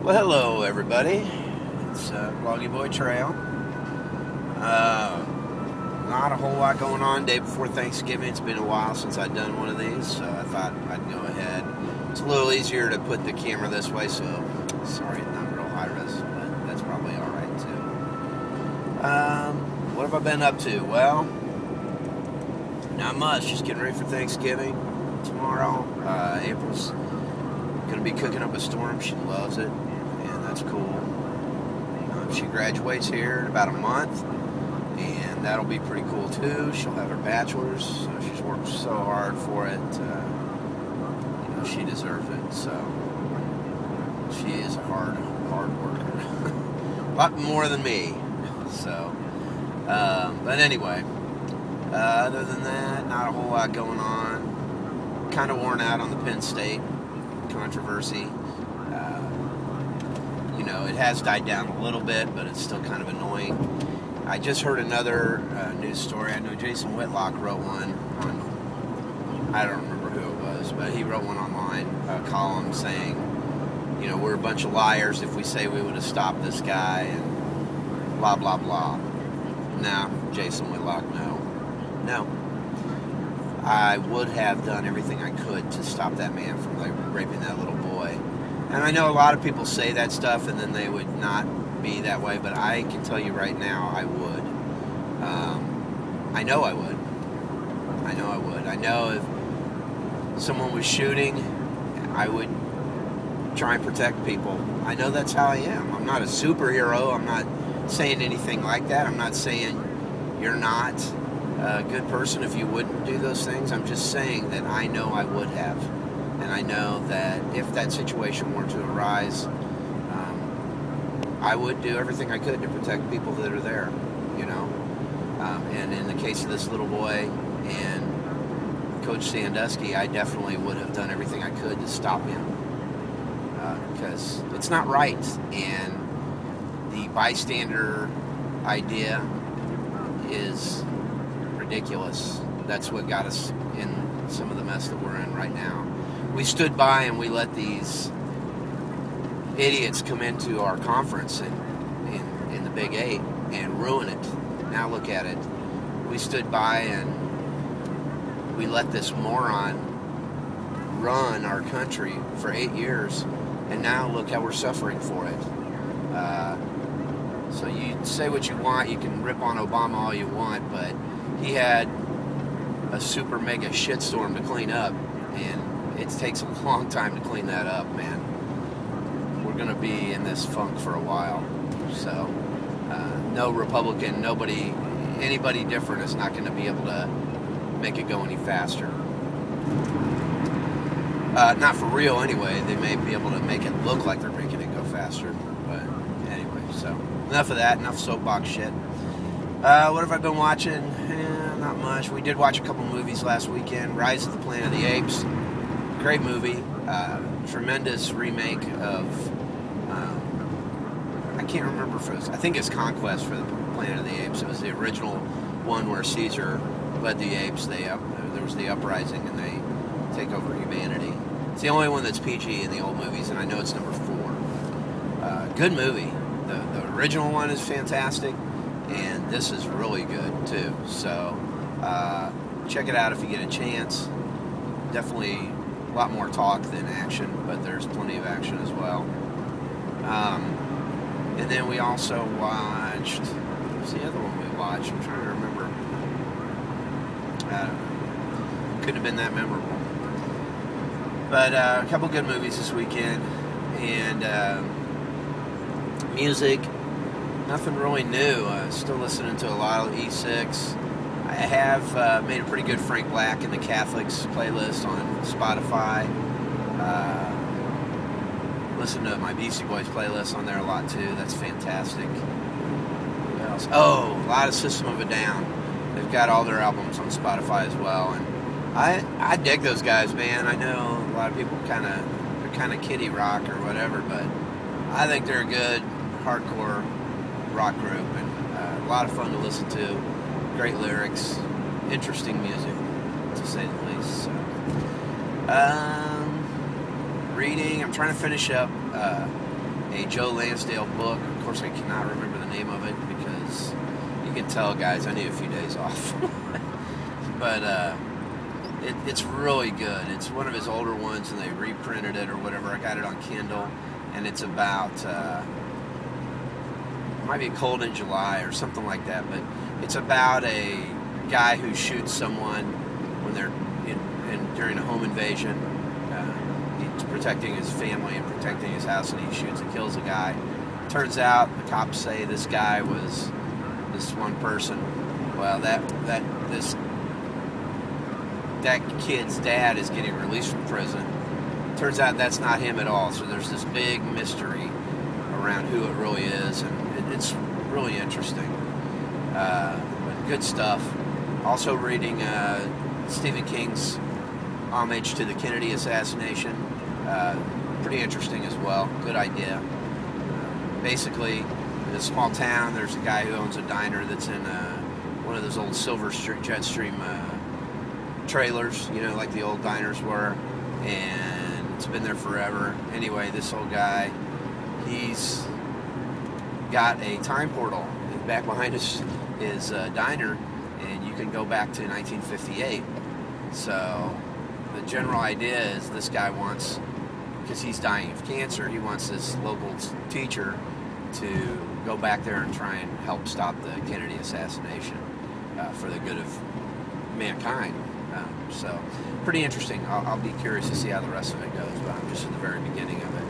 Well, hello everybody. It's Bloggy Boy Trail. Not a whole lot going on day before Thanksgiving. It's been a while since I've done one of these, so I thought I'd go ahead. It's a little easier to put the camera this way, so sorry, not real high res, but that's probably alright too. What have I been up to? Well, not much. Just getting ready for Thanksgiving tomorrow. April's going to be cooking up a storm. She loves it, and that's cool. She graduates here in about a month, and that'll be pretty cool too. She'll have her bachelor's, so she's worked so hard for it. She deserves it. So she is a hard worker, a lot more than me. So, but anyway, other than that, not a whole lot going on. Kind of worn out on the Penn State controversy. It has died down a little bit, but it's still kind of annoying. I just heard another news story. I know Jason Whitlock wrote one on, I don't remember who it was, but he wrote one online, a column saying, we're a bunch of liars if we say we would have stopped this guy, and blah, blah, blah. No, Jason Whitlock, no. I would have done everything I could to stop that man from raping that little boy. And I know a lot of people say that stuff and then they would not be that way, but I can tell you right now I would. I know I would. I know if someone was shooting, I would try and protect people. I know that's how I am. I'm not a superhero. I'm not saying anything like that. I'm not saying you're not a good person if you wouldn't do those things. I'm just saying that I know I would have. And I know that if that situation were to arise, I would do everything I could to protect people that are there, And in the case of this little boy and Coach Sandusky, I definitely would have done everything I could to stop him. Because it's not right. And the bystander idea is ridiculous. That's what got us in some of the mess that we're in right now. We stood by and we let these idiots come into our conference in the Big 8 and ruin it. Now look at it. We stood by and we let this moron run our country for 8 years, and now look how we're suffering for it. So you say what you want, you can rip on Obama all you want, but he had a super mega shitstorm to clean up, and it takes a long time to clean that up, man. We're going to be in this funk for a while. So, no Republican, anybody different is not going to be able to make it go any faster. Not for real anyway. They may be able to make it look like they're making it go faster. But anyway, so enough of that, enough soapbox shit. What have I been watching? Not much. We did watch a couple movies last weekend. Rise of the Planet of the Apes. Great movie. Tremendous remake of, I can't remember if it was, I think it's Conquest for the Planet of the Apes. It was the original one where Caesar led the apes. There was the uprising and they take over humanity. It's the only one that's PG in the old movies, and I know it's number 4. Good movie. The original one is fantastic, and this is really good too. So check it out if you get a chance. Definitely a lot more talk than action, but there's plenty of action as well. And then we also watched, what's the other one we watched? I'm trying to remember. Couldn't have been that memorable. But a couple good movies this weekend. And music, nothing really new. Still listening to a lot of E6. I have made a pretty good Frank Black and the Catholics playlist on Spotify. Listen to my Beastie Boys playlist on there a lot too. That's fantastic. What else? Oh, a lot of System of a Down. They've got all their albums on Spotify as well, and I dig those guys, man. I know a lot of people they're kind of kiddie rock or whatever, but I think they're a good hardcore rock group, and a lot of fun to listen to. Great lyrics, interesting music, to say the least. So. Reading. I'm trying to finish up a Joe Lansdale book. Of course, I cannot remember the name of it because you can tell, guys, I need a few days off. But it's really good. It's one of his older ones, and they reprinted it or whatever. I got it on Kindle, and it's about, it might be Cold in July or something like that, but it's about a guy who shoots someone when they're during a home invasion. He's protecting his family and protecting his house, and he shoots and kills a guy. Turns out the cops say this guy was this one person. Well, that kid's dad is getting released from prison. Turns out that's not him at all. So there's this big mystery around who it really is, and it's really interesting. But good stuff. Also reading Stephen King's Homage to the Kennedy Assassination. Pretty interesting as well. Good idea. Basically, in a small town, there's a guy who owns a diner that's in one of those old Silver Jetstream trailers, you know, like the old diners were, and it's been there forever. Anyway, this old guy, he's got a time portal back behind his diner, and you can go back to 1958. So the general idea is this guy wants, because he's dying of cancer, he wants this local teacher to go back there and try and help stop the Kennedy assassination for the good of mankind. So pretty interesting. I'll be curious to see how the rest of it goes, but I'm just at the very beginning of it.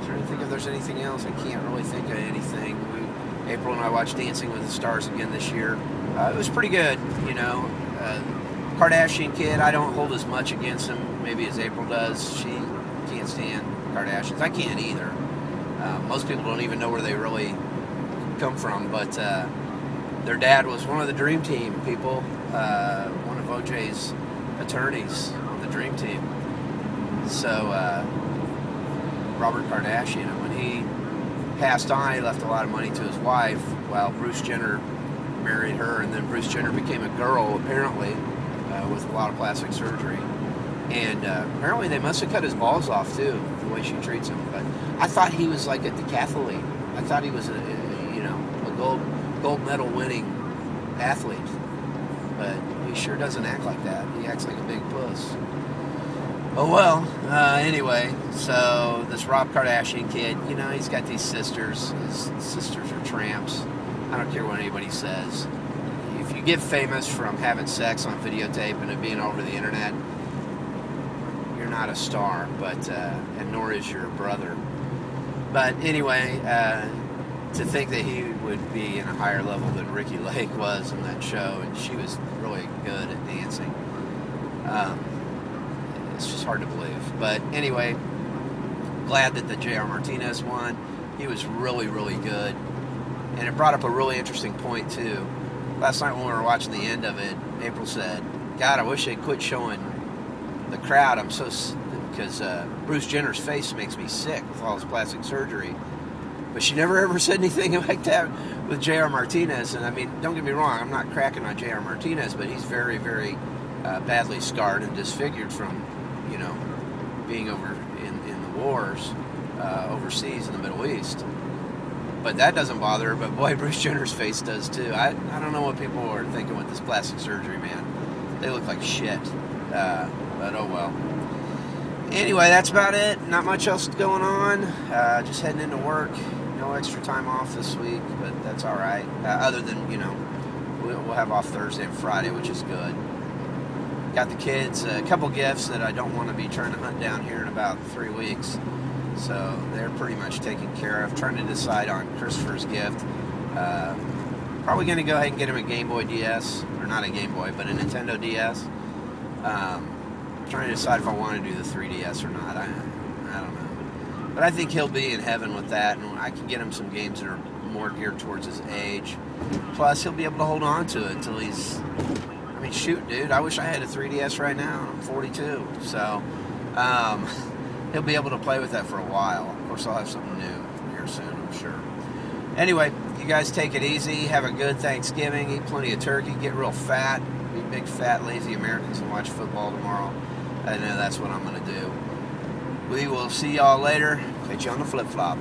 Trying to think if there's anything else. I can't really think of anything. April and I watched Dancing with the Stars again this year. It was pretty good, you know. Kardashian kid, I don't hold as much against him maybe as April does. She can't stand Kardashians. I can't either. Most people don't even know where they really come from, but their dad was one of the Dream Team people, one of OJ's attorneys on the Dream Team. So Robert Kardashian, and when he passed on, he left a lot of money to his wife, while Bruce Jenner married her, and then Bruce Jenner became a girl, apparently, with a lot of plastic surgery. And apparently they must have cut his balls off, too, the way she treats him. But I thought he was like a decathlete. I thought he was a gold medal winning athlete. But he sure doesn't act like that. He acts like a big puss. Oh well, anyway, so this Rob Kardashian kid, you know, he's got these sisters. His sisters are tramps. I don't care what anybody says. If you get famous from having sex on videotape and it being over the internet, you're not a star, but and nor is your brother. But anyway, to think that he would be in a higher level than Ricky Lake was in that show, and she was really good at dancing. It's just hard to believe. But anyway, glad that the J.R. Martinez won. He was really, really good. And it brought up a really interesting point, too. Last night when we were watching the end of it, April said, God, I wish they'd quit showing the crowd. I'm so... because Bruce Jenner's face makes me sick with all his plastic surgery. But she never ever said anything like that with J.R. Martinez. And I mean, don't get me wrong, I'm not cracking on J.R. Martinez, but he's very, very badly scarred and disfigured from, you know, being over in the wars overseas in the Middle East. But that doesn't bother her, but boy, Bruce Jenner's face does too. I don't know what people are thinking with this plastic surgery, man. They look like shit. But oh well. Anyway, that's about it. Not much else going on. Just heading into work. No extra time off this week, but that's all right. Other than, you know, we'll have off Thursday and Friday, which is good. Got the kids a couple gifts that I don't want to be trying to hunt down here in about 3 weeks. So they're pretty much taken care of. Trying to decide on Christopher's gift. Probably going to go ahead and get him a Game Boy DS. Or not a Game Boy, but a Nintendo DS. Trying to decide if I want to do the 3DS or not. I don't know. But I think he'll be in heaven with that. And I can get him some games that are more geared towards his age. Plus, he'll be able to hold on to it until he's... I mean, shoot, dude, I wish I had a 3DS right now. I'm 42. So, he'll be able to play with that for a while. Of course, I'll have something new here soon, I'm sure. Anyway, you guys take it easy. Have a good Thanksgiving. Eat plenty of turkey. Get real fat. Be big, fat, lazy Americans and watch football tomorrow. I know that's what I'm going to do. We will see y'all later. Catch you on the flip-flop.